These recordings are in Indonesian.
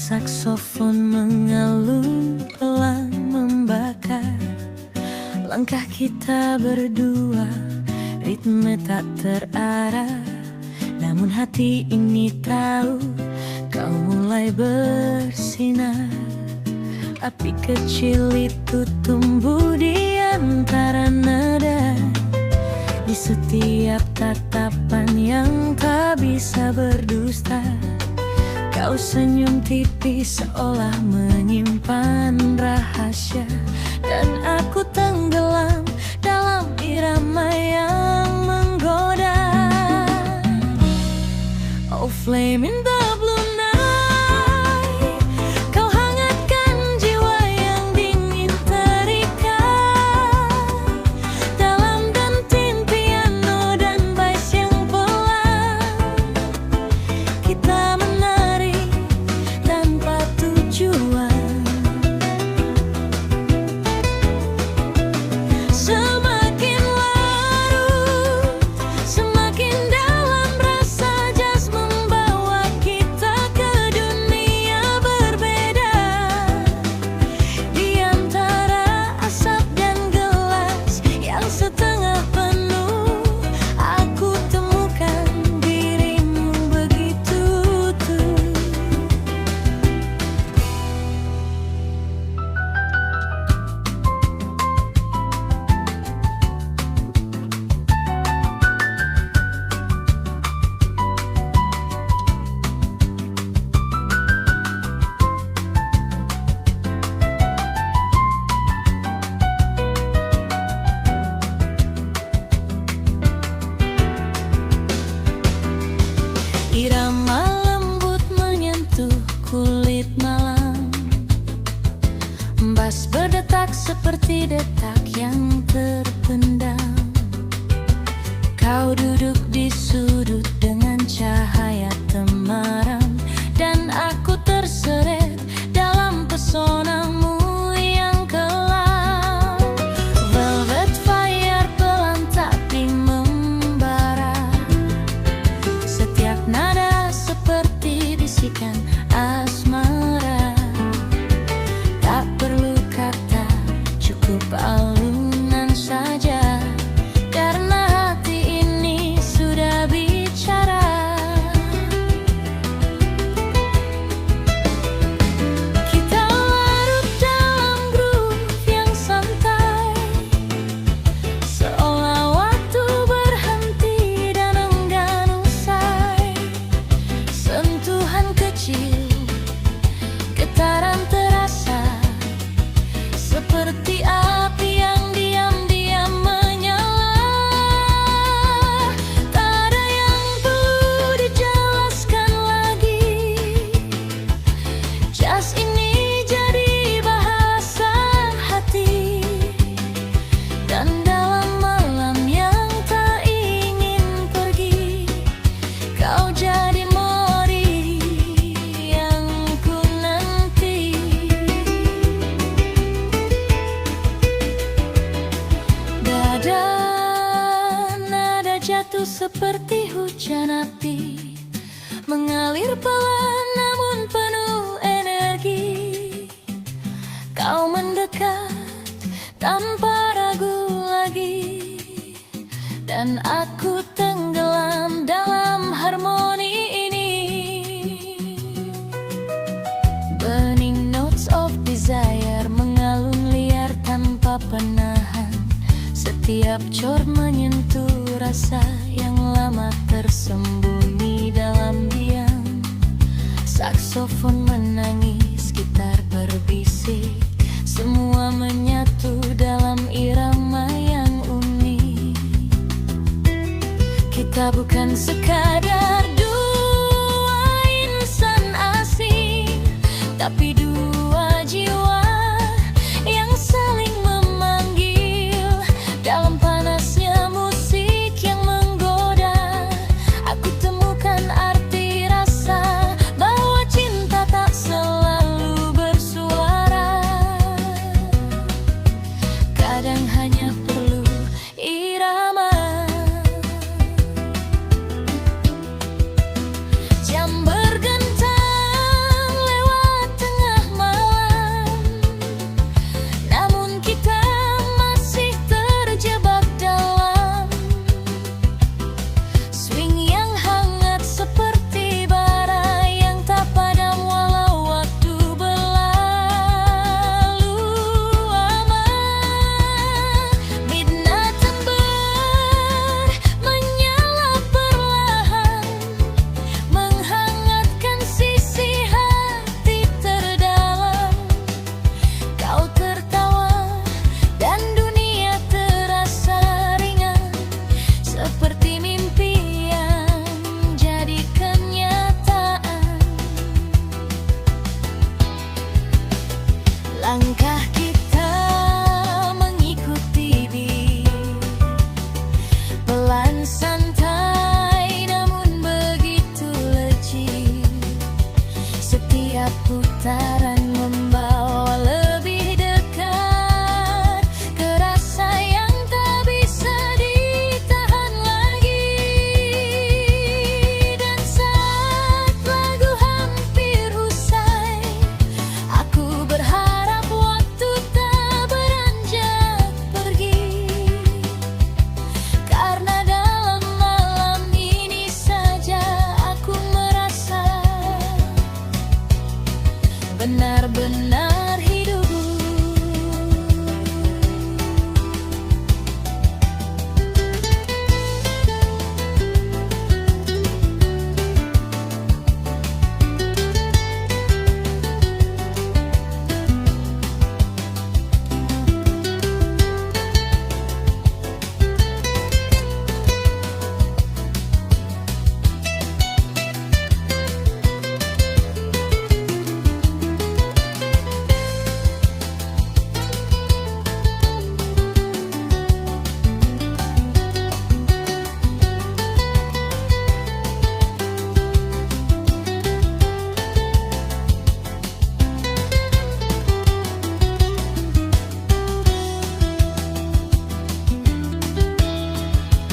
saksofon mengalun pelan membakar langkah kita berdua, ritme tak terarah. Namun hati ini tahu kau mulai bersinar. Api kecil itu tumbuh di antara nada, di setiap tatapan yang tak bisa berdusta. Kau senyum tipis seolah menyimpan rahasia, dan aku tenggelam dalam irama yang menggoda. Oh flame in the blue night, kau hangatkan jiwa yang dingin terikat dalam denting piano dan bass yang pelan. Kita menari tanpa tujuan, semakin larut, semakin dalam rasa jazz membawa kita ke dunia berbeda. Di antara asap dan gelas yang setengah penuh, aku temukan dirimu begitu tuh. Irama lembut menyentuh kulit malam, bass berdetak seperti detak yang terpendam. Kau duduk di sudut dengan cahaya temaram, dan aku terseret dalam pesonamu yang kelam. Velvet fire pelan tapi membara, setiap nada seperti bisikan asmara. Tak perlu kata, cukup alunan saja, karena hati ini sudah bicara. Kita larut dalam groove yang santai, seolah waktu berhenti dan enggan usai. Sentuhan kecil, getaran terasa, seperti api yang diam-diam menyala. Tak ada yang perlu dijelaskan lagi, jazz ini jadi bahasa hati. Dan dalam malam yang tak ingin pergi, kau jadi mori yang ku nanti. Dada nada jatuh seperti hujan api, mengalir pelan namun penuh energi. Kau mendekat tanpa ragu lagi, dan aku tenggelam dalam harmoni ini. Burning notes of desire mengalun liar tanpa penahan. Setiap chord menyentuh rasa yang lama tersembunyi dalam diam. Saksofon menangis, gitar berbisik, semua menyatu dalam irama yang unik. Kita bukan sekadar dua insan asing, tapi dua jiwa yang saling memanggil. Dalam panasnya musik yang menggoda, aku temukan arti rasa bahwa cinta tak selalu bersuara. Kadang hanya perlu irama. Jam bergentang lewat Langkah kita mengikuti beat, pelan santai namun begitu legit. Setiap putaran membawa lebih dekat ke rasa yang tak bisa ditahan lagi. Dan saat lagu hampir usai, aku berharap waktu tak beranjak pergi, karena dalam malam ini saja aku merasa benar-benar hidup.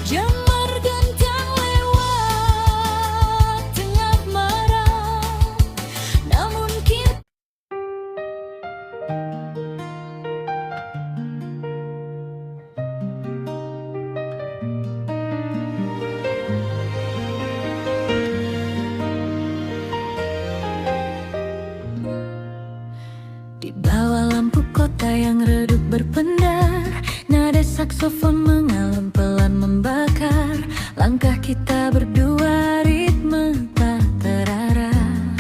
Jam bergantian lewat tengah malam, namun kita di bawah lampu kota yang redup berpendar, nada saksofon mengalun pelan membakar. Langkah kita berdua ritme tak terarah,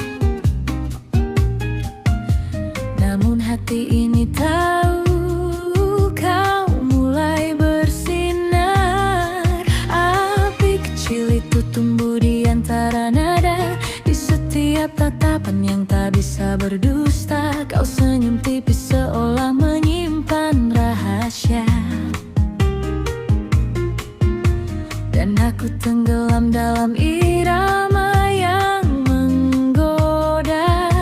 namun hati ini tahu kau mulai bersinar. Api kecil itu tumbuh di antara nada, di setiap tatapan yang tak bisa berdusta. Kau senyum tipis seolah menyimpan rahasia, dan aku tenggelam dalam irama yang menggoda.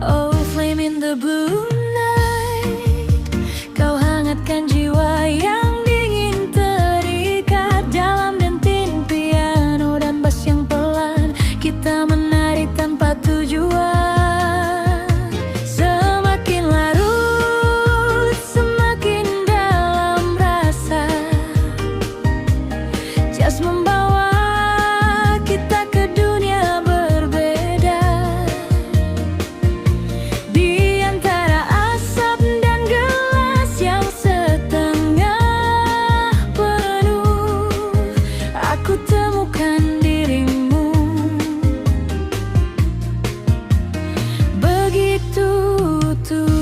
Oh, flame in the blue night, kau hangatkan jiwa yang dingin terikat dalam dentin piano dan bass yang pelan. Kita menari tanpa tujuan. Semakin larut, semakin dalam rasa. Jazz membawa kita ke dunia berbeda, di antara asap dan gelas yang setengah penuh. Aku temukan dirimu, begitu utuh.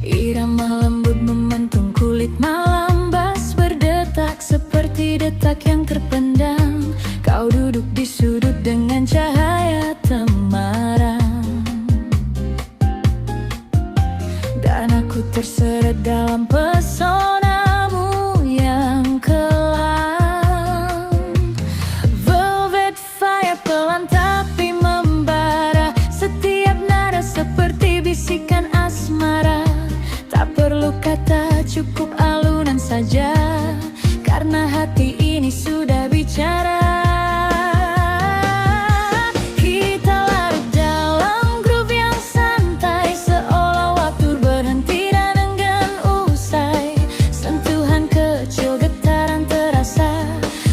Irama lembut mementung kulit malam, bass berdetak seperti detak yang terpendam. Kau duduk di sudut dengan cahaya temaram, dan aku terseret dalam pesonamu yang kelam. Velvet fire pelan tapi membara, setiap nada seperti bisikan asmara. Tak perlu kata, cukup alunan saja, karena hati ini sudah bicara. Kita larut dalam groove yang santai, seolah waktu berhenti dan enggan usai. Sentuhan kecil getaran terasa,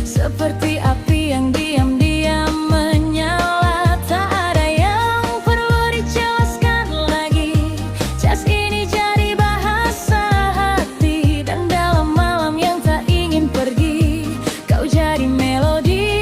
seperti api yang diam-diam menyala. Tak ada yang perlu dijelaskan lagi, jazz ini jadi bahasa hati. Dan dalam malam yang tak ingin pergi, kau jadi melodi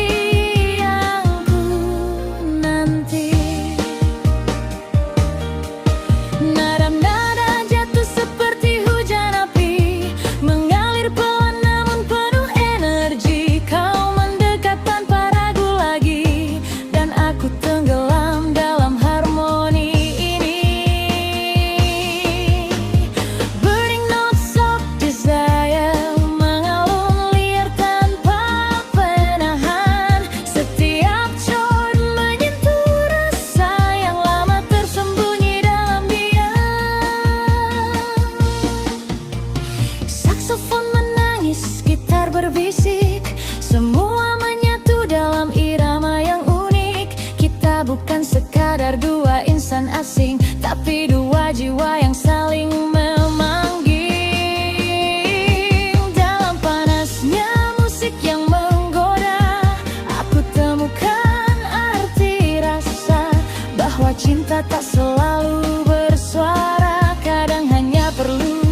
kita tak selalu bersuara, kadang hanya perlu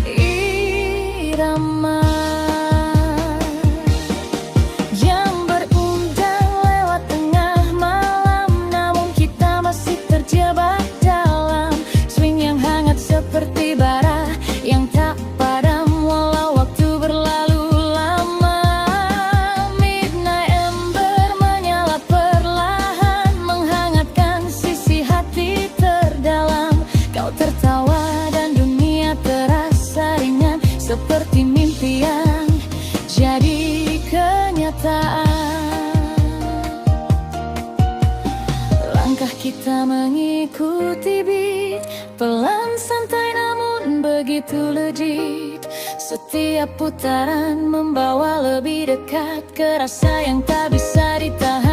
irama yang berundang lewat tengah malam. Namun kita masih terjebak dalam swing yang hangat seperti bara yang tak padam walau waktu berlalu lama. Midnight ember menyala perlahan, menghangatkan sisi hati terdalam. Kau tertawa dan dunia terasa ringan, seperti mimpi yang jadi kenyataan. Langkah kita mengikuti beat, pelan santai namun begitu legit. Setiap putaran membawa lebih dekat ke rasa yang tak bisa ditahan.